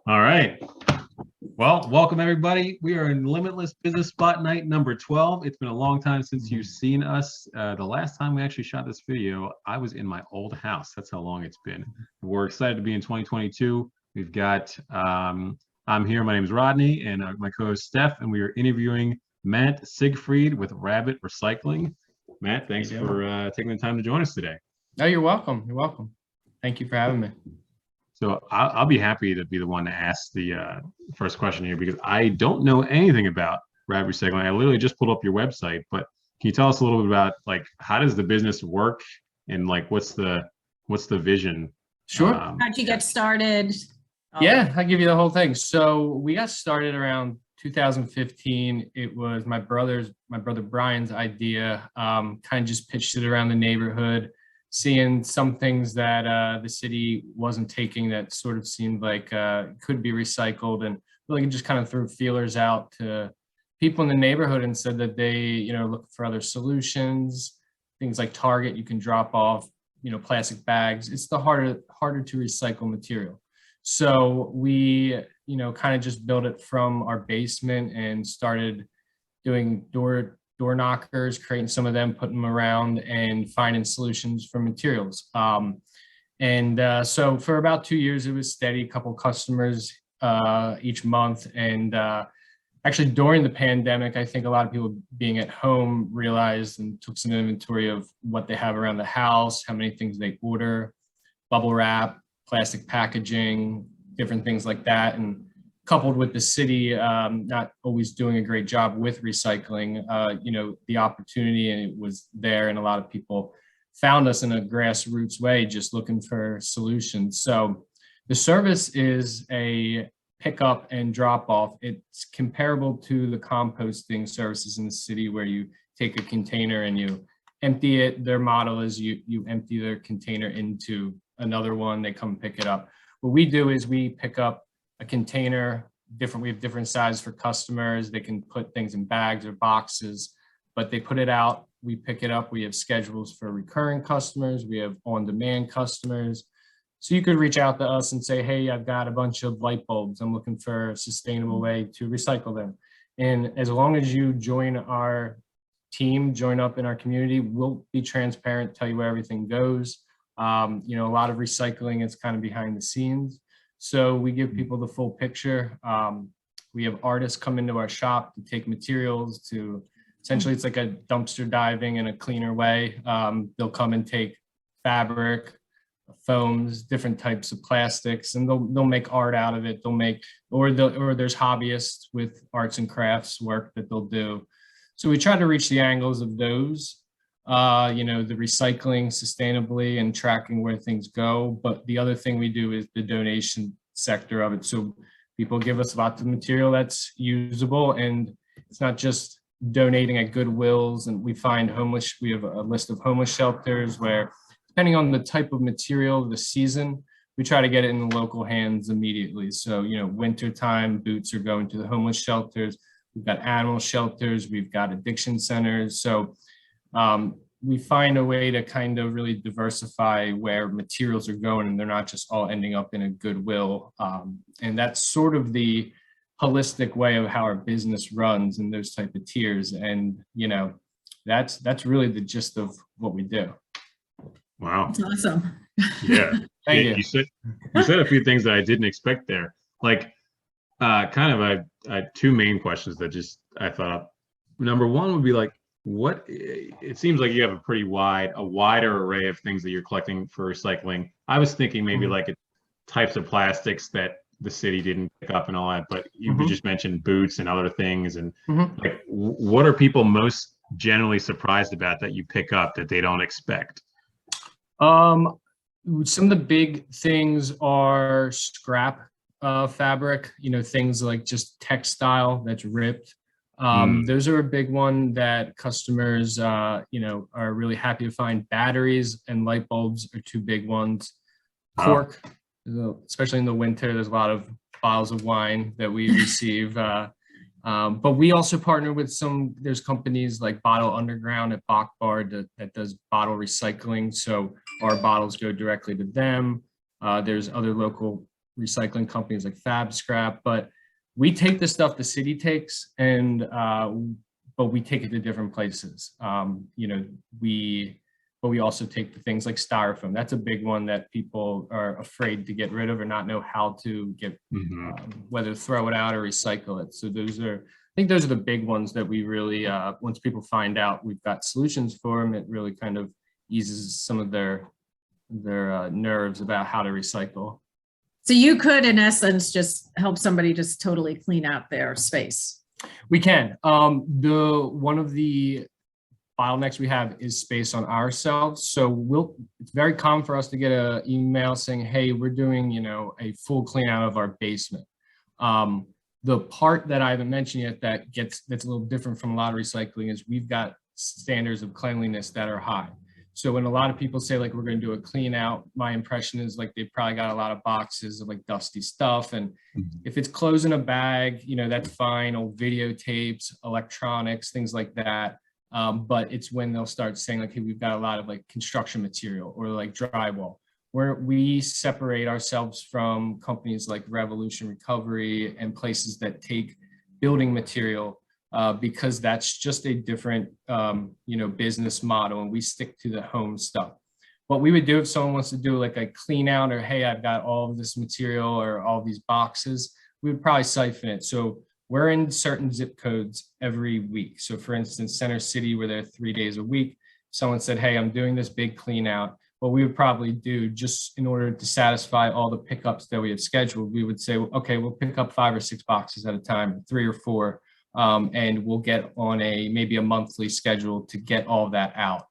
All right. Well, welcome everybody. We are in Limitless Business Spot Night number 12. It's been a long time since you've seen us. The last time we actually shot this video, I was in my old house. That's how long it's been. We're excited to be in 2022. We've got, I'm here. My name is Rodney and my co-host Steph, and we are interviewing Matt Siegfried with Rabbit Recycling. Matt, thanks for taking the time to join us today. Oh, you're welcome. You're welcome. Thank you for having me. So I'll be happy to be the one to ask the first question here because I don't know anything about Rabbit Recycling. I literally just pulled up your website, but can you tell us a little bit about like how does the business work and like what's the vision? Sure. How'd you get started? Yeah, I'll give you the whole thing. So we got started around 2015. It was my brother Brian's idea. Kind of just pitched it around the neighborhood, seeing some things that the city wasn't taking that sort of seemed like could be recycled, and really just kind of threw feelers out to people in the neighborhood and said that they, look for other solutions, things like Target, you can drop off, plastic bags. It's the harder to recycle material. So we, kind of just built it from our basement and started doing door knockers, creating some of them, putting them around and finding solutions for materials. So for about 2 years, it was steady, a couple customers each month. And actually during the pandemic, I think a lot of people being at home realized and took some inventory of what they have around the house, how many things they order, bubble wrap, plastic packaging, different things like that. And coupled with the city not always doing a great job with recycling, the opportunity and it was there, and a lot of people found us in a grassroots way, just looking for solutions. So the service is a pickup and drop off. It's comparable to the composting services in the city where you take a container and you empty it. Their model is you empty their container into another one, they come pick it up. What we do is we pick up a container, we have different sizes for customers. They can put things in bags or boxes, but they put it out, we pick it up. We have schedules for recurring customers. We have on-demand customers. So you could reach out to us and say, hey, I've got a bunch of light bulbs. I'm looking for a sustainable way to recycle them. And as long as you join our team, join up in our community, we'll be transparent, tell you where everything goes. A lot of recycling is kind of behind the scenes. So we give people the full picture. We have artists come into our shop to take materials to, essentially it's like a dumpster diving in a cleaner way. They'll come and take fabric, foams, different types of plastics, and they'll make art out of it. Or there's hobbyists with arts and crafts work that they'll do. So we try to reach the angles of those. The recycling sustainably and tracking where things go. But the other thing we do is the donation sector of it. So people give us lots of material that's usable, and it's not just donating at Goodwills. And we have a list of homeless shelters where, depending on the type of material, the season, we try to get it in the local hands immediately. So, wintertime boots are going to the homeless shelters. We've got animal shelters. We've got addiction centers. So we find a way to kind of really diversify where materials are going, and they're not just all ending up in a Goodwill. And that's sort of the holistic way of how our business runs in those type of tiers. And, that's really the gist of what we do. Wow. That's awesome. Yeah. Thank you. You said a few things that I didn't expect there. Like I had two main questions that I thought of. Number one would be like, it seems like you have a wider array of things that you're collecting for recycling. I was thinking maybe like types of plastics that the city didn't pick up and all that, but you just mentioned boots and other things. And like, what are people most generally surprised about that you pick up that they don't expect? Some of the big things are scrap fabric, things like just textile that's ripped. Those are a big one that customers, are really happy to find. Batteries and light bulbs are two big ones. Cork, especially in the winter, there's a lot of bottles of wine that we receive. But we also partner with there's companies like Bottle Underground at Bach Bar that does bottle recycling. So our bottles go directly to them. There's other local recycling companies like Fab Scrap, but we take the stuff the city takes, and but we take it to different places. You know, but we also take the things like styrofoam. That's a big one that people are afraid to get rid of or not know how to get, whether throw it out or recycle it. So those are, I think those are the big ones that we really, once people find out we've got solutions for them, it really kind of eases some of their nerves about how to recycle. So you could, in essence, just help somebody just totally clean out their space. We can. One of the bottlenecks we have is space on ourselves. So it's very common for us to get an email saying, hey, we're doing, you know, a full clean out of our basement. The part that I haven't mentioned yet that's a little different from a lot of recycling is we've got standards of cleanliness that are high. So when a lot of people say like, we're going to do a clean out, my impression is like, they've probably got a lot of boxes of like dusty stuff. And if it's clothes in a bag, you know, that's fine. Old videotapes, electronics, things like that. But it's when they'll start saying like, hey, we've got a lot of like construction material or like drywall, where we separate ourselves from companies like Revolution Recovery and places that take building material, because that's just a different, you know, business model, and we stick to the home stuff. What we would do if someone wants to do like a clean out, or hey, I've got all of this material or all these boxes, we would probably siphon it. So we're in certain zip codes every week. So for instance, Center City, we're there 3 days a week. Someone said, hey, I'm doing this big clean out. What we would probably do, just in order to satisfy all the pickups that we have scheduled, we would say, okay, we'll pick up 5 or 6 boxes at a time, 3 or 4. And we'll get on maybe a monthly schedule to get all that out.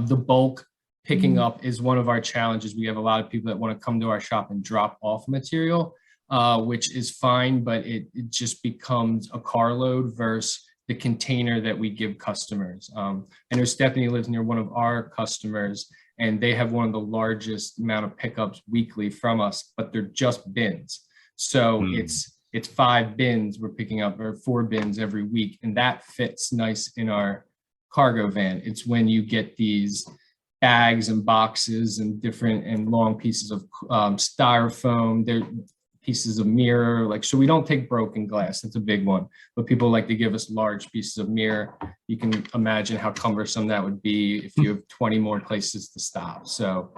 The bulk picking up is one of our challenges. We have a lot of people that want to come to our shop and drop off material, which is fine, but it just becomes a carload versus the container that we give customers. I know Stephanie lives near one of our customers, and they have one of the largest amount of pickups weekly from us, but they're just bins. So it's 5 bins we're picking up, or 4 bins every week. And that fits nice in our cargo van. It's when you get these bags and boxes and different and long pieces of styrofoam, they're pieces of mirror, like, so we don't take broken glass. That's a big one, but people like to give us large pieces of mirror. You can imagine how cumbersome that would be if you have 20 more places to stop. So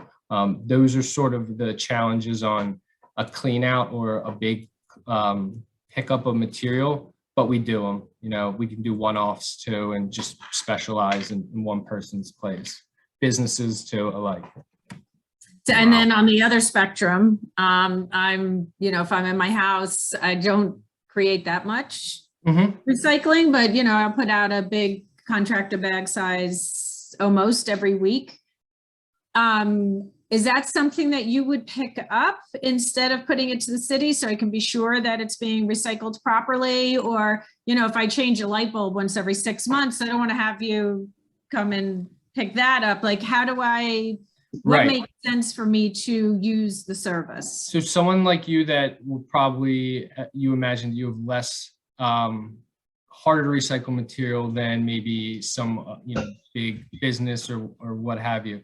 those are sort of the challenges on a clean out or a big pickup of material, but we do them. You know, we can do one-offs too, and just specialize in one person's place. Businesses too alike. And then on the other spectrum, I'm, you know, if I'm in my house, I don't create that much recycling, but, you know, I'll put out a big contractor bag size almost every week. Is that something that you would pick up instead of putting it to the city, so I can be sure that it's being recycled properly? Or, you know, if I change a light bulb once every 6 months, I don't want to have you come and pick that up. Like, how do what makes sense for me to use the service? So someone like you that would probably, you imagine you have less harder to recycle material than maybe some, you know, big business or what have you.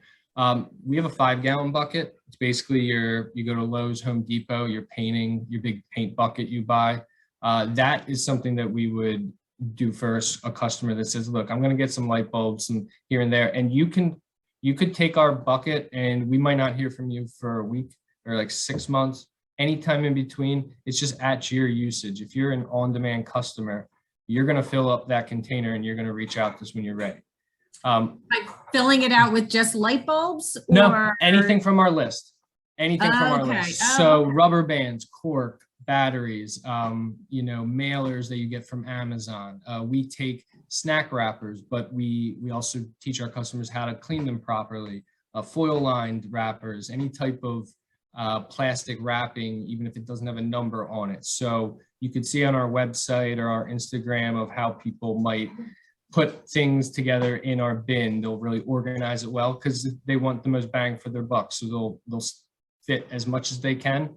We have a 5-gallon bucket. It's basically you go to Lowe's, Home Depot, you're painting your big paint bucket you buy. That is something that we would do for a customer that says, look, I'm going to get some light bulbs and here and there. And you could take our bucket, and we might not hear from you for a week or like 6 months, anytime in between. It's just at your usage. If you're an on-demand customer, you're going to fill up that container and you're going to reach out to us when you're ready. Like filling it out with just light bulbs? Or... No, anything from our list. Anything from our list. So rubber bands, cork, batteries, you know, mailers that you get from Amazon. We take snack wrappers, but we also teach our customers how to clean them properly. Foil lined wrappers, any type of plastic wrapping, even if it doesn't have a number on it. So you could see on our website or our Instagram of how people might put things together in our bin. They'll really organize it well because they want the most bang for their buck. So they'll fit as much as they can.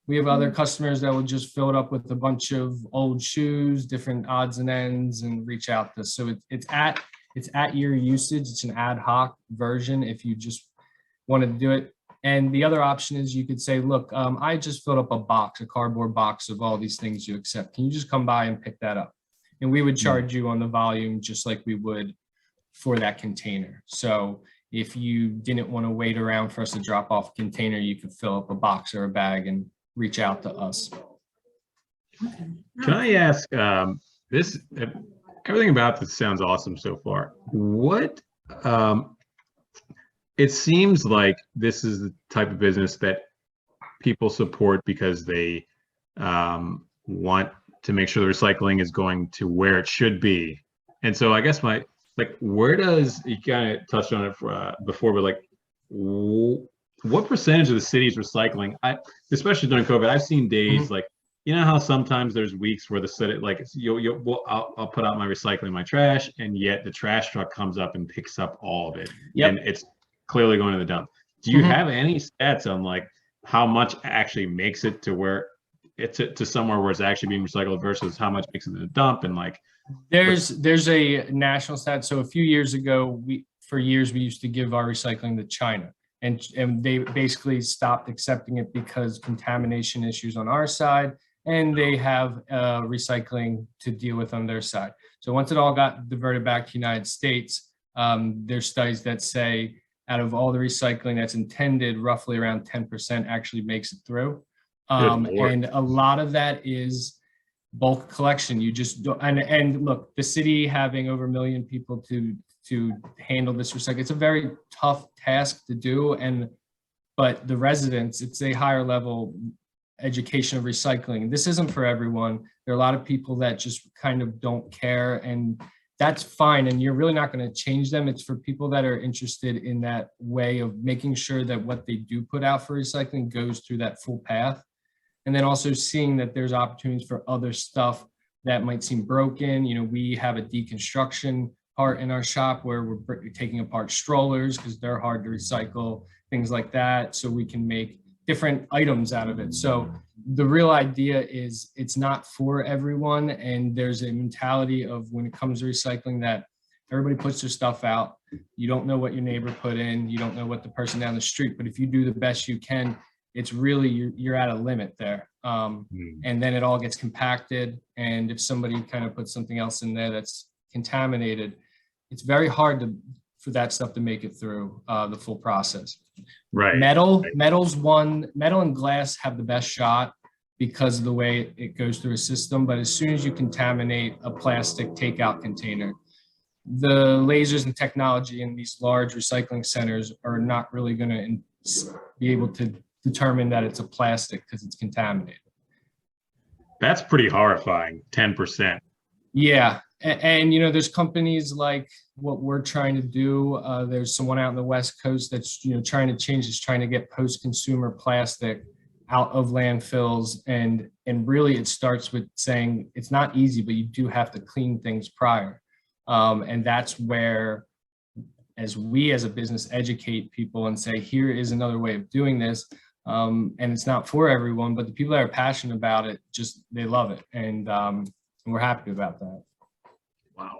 We have other customers that will just fill it up with a bunch of old shoes, different odds and ends, and reach out to us. So it's at your usage. It's an ad hoc version if you just want to do it. And the other option is you could say, look, I just filled up a cardboard box of all these things you accept. Can you just come by and pick that up? And we would charge you on the volume just like we would for that container. So if you didn't want to wait around for us to drop off a container, you could fill up a box or a bag and reach out to us. Can I ask, this, everything about this sounds awesome so far. What, it seems like this is the type of business that people support because they want to make sure the recycling is going to where it should be. And so I guess where does, you kind of touched on it before, but like, what percentage of the city's recycling? Especially during COVID, I've seen days like, you know how sometimes there's weeks where the city, like I'll put out my recycling, my trash, and yet the trash truck comes up and picks up all of it, and it's clearly going to the dump. Do you have any stats on like how much actually makes it to where it's to somewhere where it's actually being recycled versus how much makes it to the dump? And like, there's a national stat. So a few years ago, for years we used to give our recycling to China, and they basically stopped accepting it because contamination issues on our side, and they have recycling to deal with on their side. So once it all got diverted back to the United States, there's studies that say out of all the recycling that's intended, roughly around 10% actually makes it through. And a lot of that is bulk collection. You just don't, and look, the city having over 1 million people to handle this recycling, it's a very tough task to do. But the residents, it's a higher level education of recycling. This isn't for everyone. There are a lot of people that just kind of don't care, and that's fine. And you're really not going to change them. It's for people that are interested in that way of making sure that what they do put out for recycling goes through that full path. And then also seeing that there's opportunities for other stuff that might seem broken. You know, we have a deconstruction part in our shop where we're taking apart strollers because they're hard to recycle, things like that. So we can make different items out of it. So the real idea is it's not for everyone. And there's a mentality of when it comes to recycling that everybody puts their stuff out. You don't know what your neighbor put in. You don't know what the person down the street, but if you do the best you can, it's really, you're at a limit there. And then it all gets compacted. And if somebody kind of puts something else in there that's contaminated, it's very hard for that stuff to make it through the full process. Right. Metal and glass have the best shot because of the way it goes through a system. But as soon as you contaminate a plastic takeout container, the lasers and technology in these large recycling centers are not really going to be able to determine that it's a plastic because it's contaminated. That's pretty horrifying, 10%. Yeah. And, you know, there's companies like what we're trying to do. There's someone out in the West Coast that's, you know, trying to change this, trying to get post-consumer plastic out of landfills. And really it starts with saying it's not easy, but you do have to clean things prior. And that's where, as we as a business educate people and say, here is another way of doing this. And it's not for everyone, but the people that are passionate about it, just, they love it. And we're happy about that. Wow.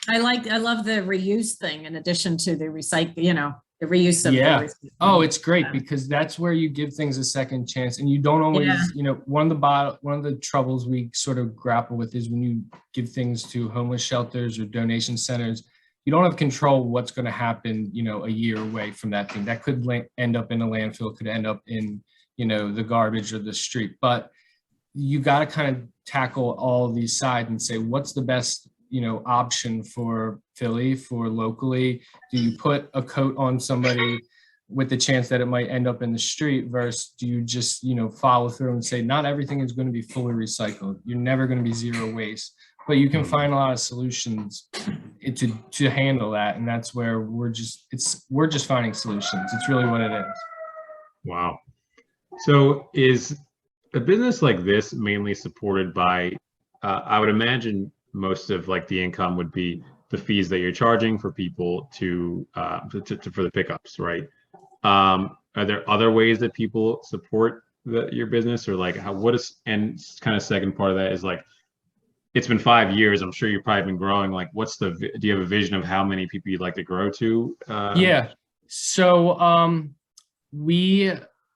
I love the reuse thing in addition to the recycle, you know, the reuse of the oh, it's great because that's where you give things a second chance, and you don't always, you know, one of the troubles we sort of grapple with is when you give things to homeless shelters or donation centers, you don't have control what's going to happen, you know, a year away from that thing. That could end up in a landfill, could end up in, you know, the garbage or the street. But you got to kind of tackle all of these sides and say, what's the best, you know, option for Philly, for locally? Do you put a coat on somebody with the chance that it might end up in the street versus do you just, you know, follow through and say, not everything is going to be fully recycled. You're never going to be zero waste, but you can find a lot of solutions to handle that. And that's where we're just finding solutions. It's really what it is. Wow. So is a business like this mainly supported by, I would imagine most of like the income would be the fees that you're charging for people for the pickups, right? Are there other ways that people support your business, or like and kind of second part of that is like, it's been 5 years. I'm sure you've probably been growing. Like, do you have a vision of how many people you'd like to grow to? Yeah. So We,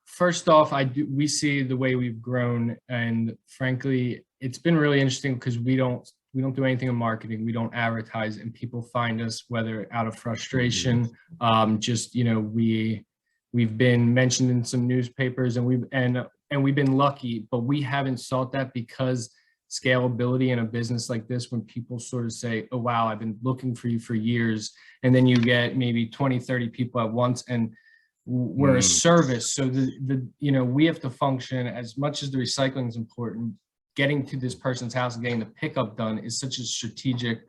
first off, we see the way we've grown, and frankly, it's been really interesting because we don't do anything in marketing. We don't advertise, and people find us whether out of frustration, just, we've been mentioned in some newspapers, and we've been lucky, but we haven't sought that because scalability in a business like this, when people sort of say, oh, wow, I've been looking for you for years, and then you get maybe 20, 30 people at once, and we're a service. So we have to function as much as the recycling is important. Getting to this person's house and getting the pickup done is such a strategic,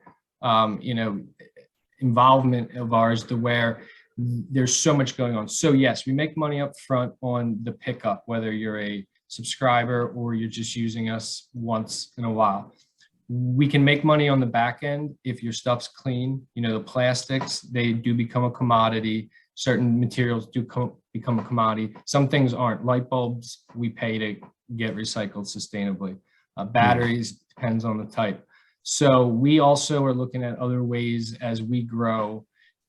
involvement of ours, to where there's so much going on. So yes, we make money up front on the pickup, whether you're a subscriber or you're just using us once in a while. We can make money on the back end if your stuff's clean. The plastics, they do become a commodity. Certain materials do become a commodity. Some things aren't. Light bulbs, we pay to get recycled sustainably. Batteries, depends on the type. So we also are looking at other ways as we grow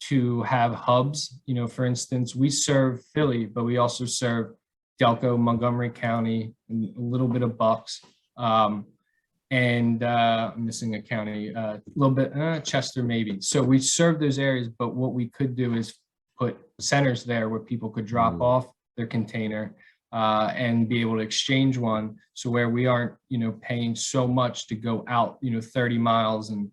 to have hubs. For instance, we serve Philly, but we also serve Delco, Montgomery County, and a little bit of Bucks. And I'm missing a county, a little bit, Chester maybe. So we serve those areas, but what we could do is put centers there where people could drop off their container and be able to exchange one. So where we aren't, paying so much to go out, 30 miles, and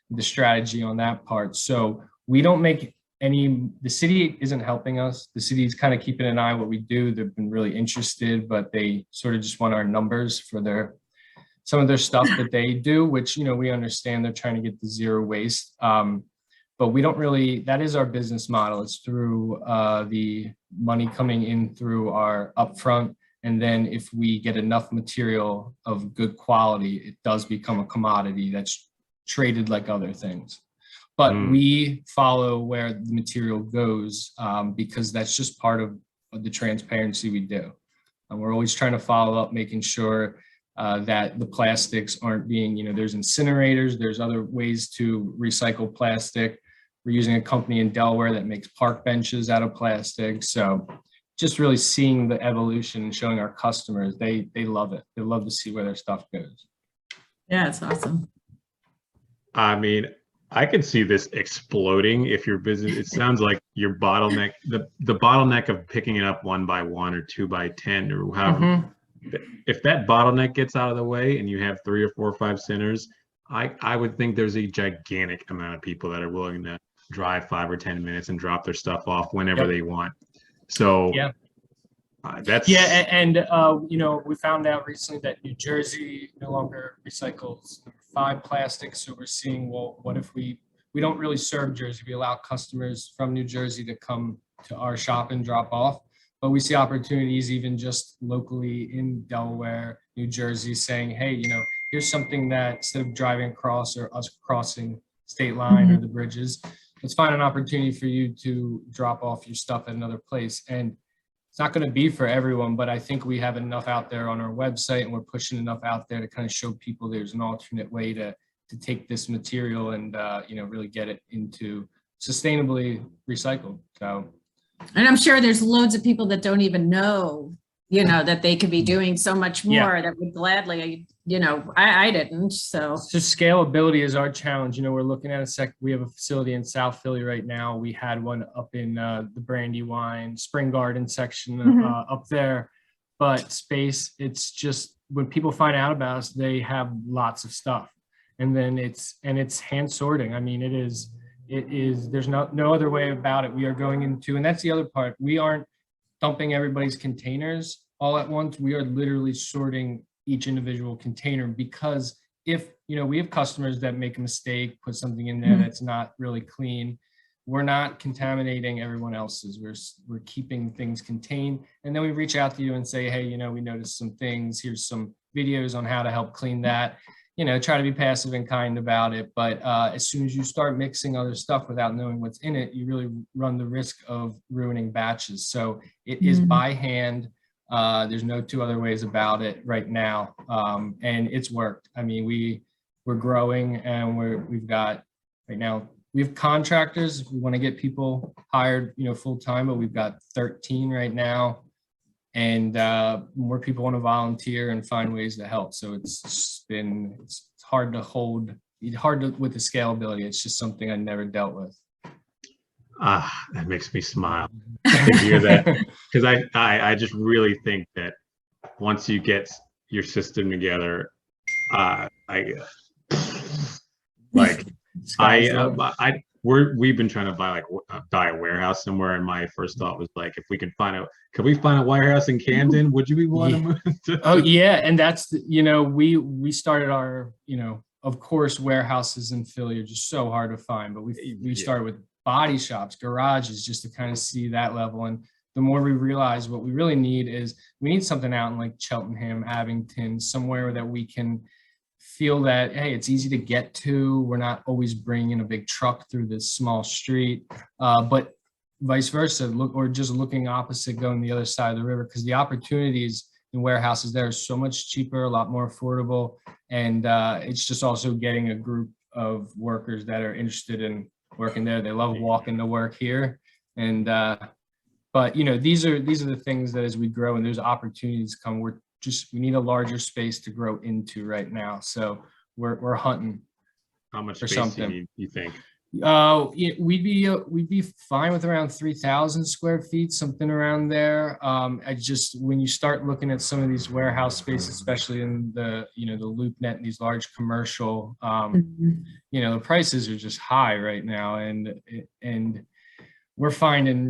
the strategy on that part. So we don't make the city isn't helping us. The city's kind of keeping an eye on what we do. They've been really interested, but they sort of just want our numbers for some of their stuff that they do, which, we understand they're trying to get to zero waste. But we don't really, that is our business model. It's through the money coming in through our upfront. And then if we get enough material of good quality, it does become a commodity that's traded like other things. But we follow where the material goes because that's just part of the transparency we do. And we're always trying to follow up, making sure that the plastics aren't being, there's incinerators, there's other ways to recycle plastic. We're using a company in Delaware that makes park benches out of plastic. So just really seeing the evolution and showing our customers, they love it. They love to see where their stuff goes. Yeah, it's awesome. I mean, I could see this exploding if your business, it sounds like your bottleneck, the bottleneck of picking it up 1 by 1 or 2 by 10 or however, if that bottleneck gets out of the way and you have 3 or 4 or 5 centers, I would think there's a gigantic amount of people that are willing to drive 5 or 10 minutes and drop their stuff off whenever they want. So that's and we found out recently that New Jersey no longer recycles 5 plastics. So we're seeing, well, what if we don't really serve Jersey? We allow customers from New Jersey to come to our shop and drop off, but we see opportunities even just locally in Delaware, New Jersey, saying, hey, here's something that instead of driving across or us crossing state line or the bridges, let's find an opportunity for you to drop off your stuff at another place. And it's not going to be for everyone, but I think we have enough out there on our website, and we're pushing enough out there to kind of show people there's an alternate way to take this material and really get it into sustainably recycled. So, and I'm sure there's loads of people that don't even know, that they could be doing so much more that would gladly, I didn't. So scalability is our challenge. We're looking at we have a facility in South Philly right now. We had one up in the Brandywine Spring Garden section up there, but space, it's just when people find out about us, they have lots of stuff, and then it's hand sorting. I mean, it is, there's no other way about it. We are going into, and that's the other part. We aren't dumping everybody's containers all at once. We are literally sorting each individual container, because if, we have customers that make a mistake, put something in there that's not really clean, we're not contaminating everyone else's. We're keeping things contained. And then we reach out to you and say, hey, we noticed some things. Here's some videos on how to help clean that. Try to be passive and kind about it. But as soon as you start mixing other stuff without knowing what's in it, you really run the risk of ruining batches. So it is by hand. There's no 2 other ways about it right now. And it's worked. I mean, we're growing, and we've got right now, we have contractors. We want to get people hired, full time, but we've got 13 right now. And more people want to volunteer and find ways to help. So it's hard to with the scalability. It's just something I never dealt with. That makes me smile to hear that, because I just really think that once you get your system together, we've been trying to buy a warehouse somewhere, and my first thought was like, if we could could we find a warehouse in Camden? Would you be willing to move? Oh yeah, and that's we started our of course warehouses in Philly are just so hard to find, but we started with body shops, garages, just to kind of see that level. And the more we realize what we really need is we need something out in like Cheltenham, Abington, somewhere that we can feel that, hey, it's easy to get to. We're not always bringing a big truck through this small street, but vice versa, just looking opposite, going the other side of the river, because the opportunities in warehouses there are so much cheaper, a lot more affordable. And it's just also getting a group of workers that are interested in working there. They love walking to work here. And but these are the things that as we grow and there's opportunities come, we need a larger space to grow into right now. So we're hunting. How much for space something. do you think? We'd be fine with around 3,000 square feet, something around there. When you start looking at some of these warehouse spaces, especially in the the LoopNet and these large commercial, the prices are just high right now, and we're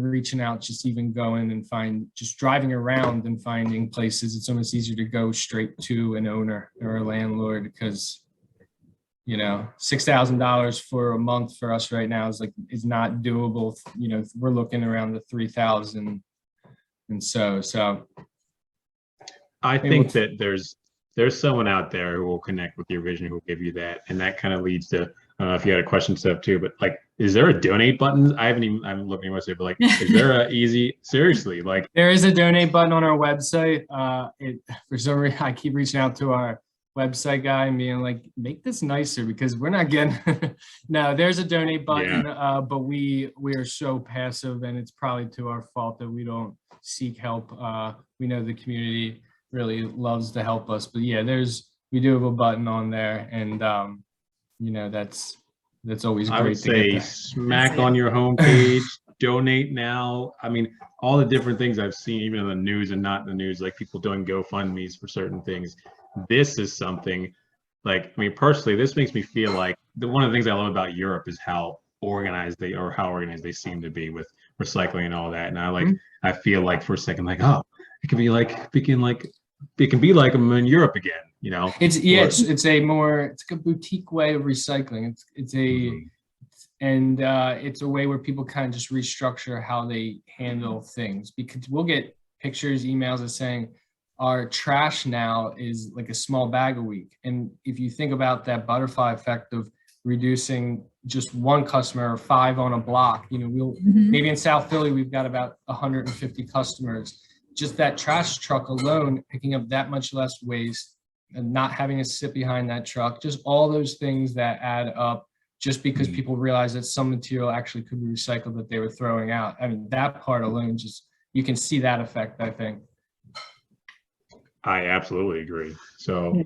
reaching out, just even going and just driving around and finding places. It's almost easier to go straight to an owner or a landlord, because $6,000 for a month for us right now is not doable. We're looking around the 3,000, and so. I think that there's someone out there who will connect with your vision, who will give you that, and that kind of leads to, I don't know if you had a question, Steph, too, but is there a donate button? I'm looking at my website, but is there a easy, seriously, there is a donate button on our website. For some reason, I keep reaching out to our website guy and being like, make this nicer, because we're not getting no, there's a donate button. But we are so passive, and it's probably to our fault that we don't seek help. We know the community really loves to help us, but yeah, we do have a button on there, and that's always great. I would say smack on your homepage, donate now. I mean, all the different things I've seen, even in the news and not in the news, like people doing GoFundMe's for certain things. This is something personally, this makes me feel like one of the things I love about Europe is how organized they seem to be with recycling and all that. And I feel like for a second, it can be it can be like I'm in Europe again, It's a boutique way of recycling. It's a way where people kind of just restructure how they handle things, because we'll get pictures, emails of saying, our trash now is like a small bag a week. And if you think about that butterfly effect of reducing just one customer or 5 on a block, maybe in South Philly, we've got about 150 customers. Just that trash truck alone, picking up that much less waste and not having to sit behind that truck, just all those things that add up, just because people realize that some material actually could be recycled that they were throwing out. I mean, that part alone, you can see that effect, I think. I absolutely agree. So,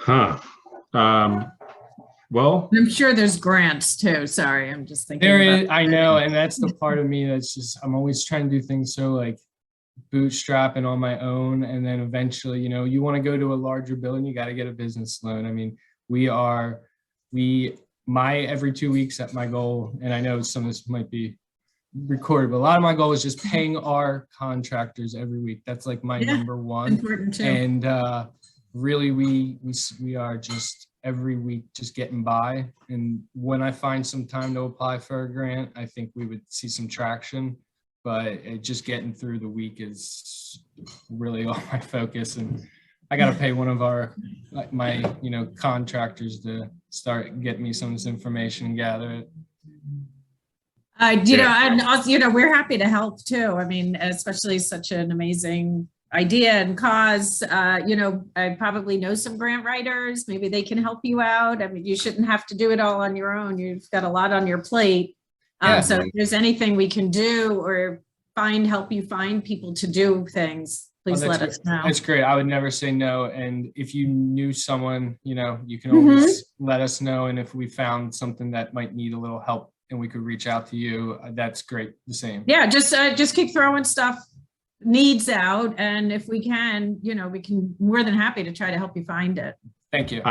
well, I'm sure there's grants too. Sorry, I'm just thinking. There is, I know, and that's the part of me that's just, I'm always trying to do things so bootstrapping on my own, and then eventually, you want to go to a larger building, you got to get a business loan. I mean, every 2 weeks at my goal, and I know some of this might be recorded, but a lot of my goal is just paying our contractors every week. That's my number one. Important too. And really, we are just every week just getting by. And when I find some time to apply for a grant, I think we would see some traction. But just getting through the week is really all my focus. And I got to pay one of my contractors to start getting me some of this information and gather it. And also, we're happy to help too. I mean, especially such an amazing idea and cause, I probably know some grant writers. Maybe they can help you out. I mean, you shouldn't have to do it all on your own. You've got a lot on your plate. So if there's anything we can do or help you find people to do things, please let us know. That's great. I would never say no. And if you knew someone, you can always let us know. And if we found something that might need a little help and we could reach out to you, that's great. The same. Yeah, just keep throwing needs out. And if we can, we can more than happy to try to help you find it. Thank you.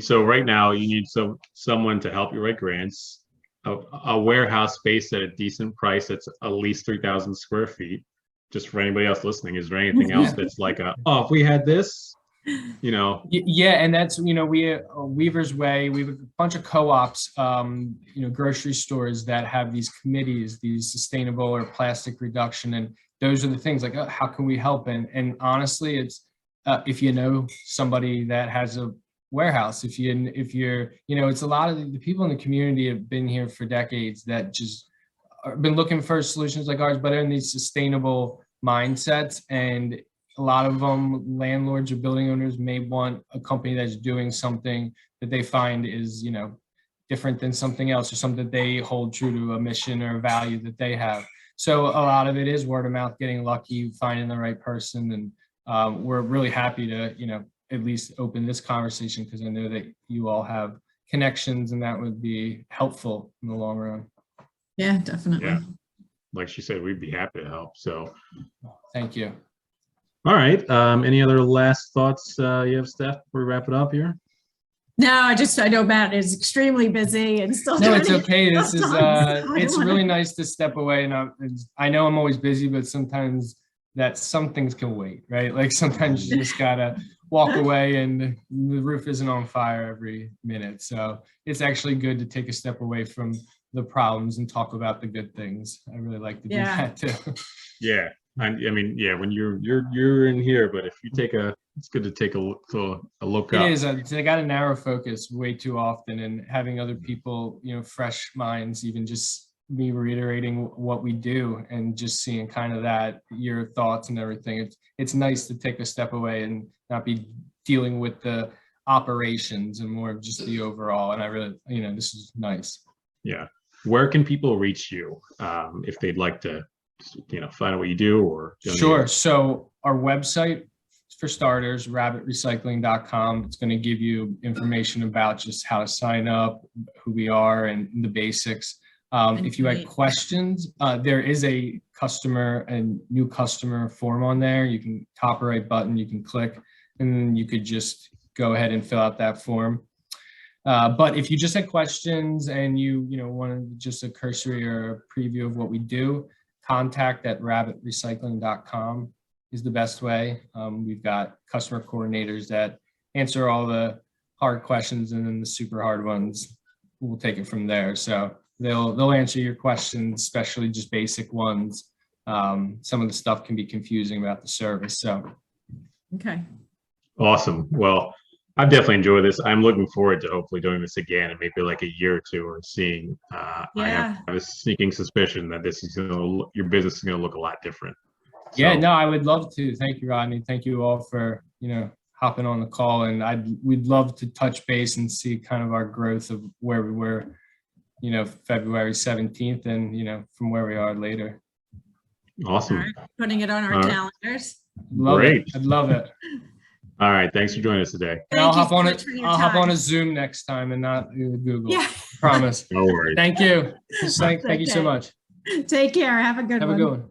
So right now you need someone to help you write grants, a warehouse space at a decent price that's at least 3,000 square feet. Just for anybody else listening, is there anything else that's like if we had this, Yeah, and that's, we Weaver's Way, we have a bunch of co-ops, grocery stores that have these committees, these sustainable or plastic reduction, and those are the things like, how can we help? And honestly, it's if you know somebody that has a warehouse, if you're, it's a lot of the people in the community have been here for decades that just been looking for solutions like ours, but in these sustainable mindsets. And a lot of them, landlords or building owners, may want a company that's doing something that they find is, different than something else, or something that they hold true to a mission or a value that they have. So a lot of it is word of mouth, getting lucky, finding the right person. And we're really happy to, at least open this conversation, because I know that you all have connections and that would be helpful in the long run. Yeah, definitely. Yeah. Like she said, we'd be happy to help. So thank you. All right. Any other last thoughts you have, Steph, before we wrap it up here? No, I know Matt is extremely busy and still. No, it's okay. This is it's really nice to step away, and I know I'm always busy, but sometimes some things can wait, right? Like sometimes you just gotta walk away, and the roof isn't on fire every minute. So it's actually good to take a step away from the problems and talk about the good things. I really like to do that too. Yeah. I mean, yeah, when you're in here, but if you it's good to take a look up. It is. I got a narrow focus way too often, and having other people, fresh minds, even just me reiterating what we do and just seeing kind of that, your thoughts and everything. It's nice to take a step away and not be dealing with the operations and more of just the overall. And I really, this is nice. Yeah. Where can people reach you if they'd like to, find out what you do or donate? Sure. So our website, for starters, rabbitrecycling.com. It's going to give you information about just how to sign up, who we are, and the basics. If you had questions, there is a new customer form on there. You can top right button, you can click, and then you could just go ahead and fill out that form. But if you just had questions and you wanted just a cursory or a preview of what we do, contact@rabbitrecycling.com is the best way. We've got customer coordinators that answer all the hard questions, and then the super hard ones, we'll take it from there. So they'll answer your questions, especially just basic ones. Some of the stuff can be confusing about the service. So. Okay. Awesome. Well, I've definitely enjoyed this. I'm looking forward to hopefully doing this again in maybe like a year or two, or seeing. I have a sneaking suspicion that your business is going to look a lot different. So, yeah, no, I would love to. Thank you, Rodney. Thank you all for, hopping on the call, and we'd love to touch base and see kind of our growth of where we were, February 17th and, from where we are later. Awesome. All right. Putting it on our calendars. Great. I'd love it. All right. Thanks for joining us today. I'll hop on a Zoom next time and not Google. Yeah. Promise. No worries. Thank you. Thank you so much. Take care. Have a good one. Have a good one.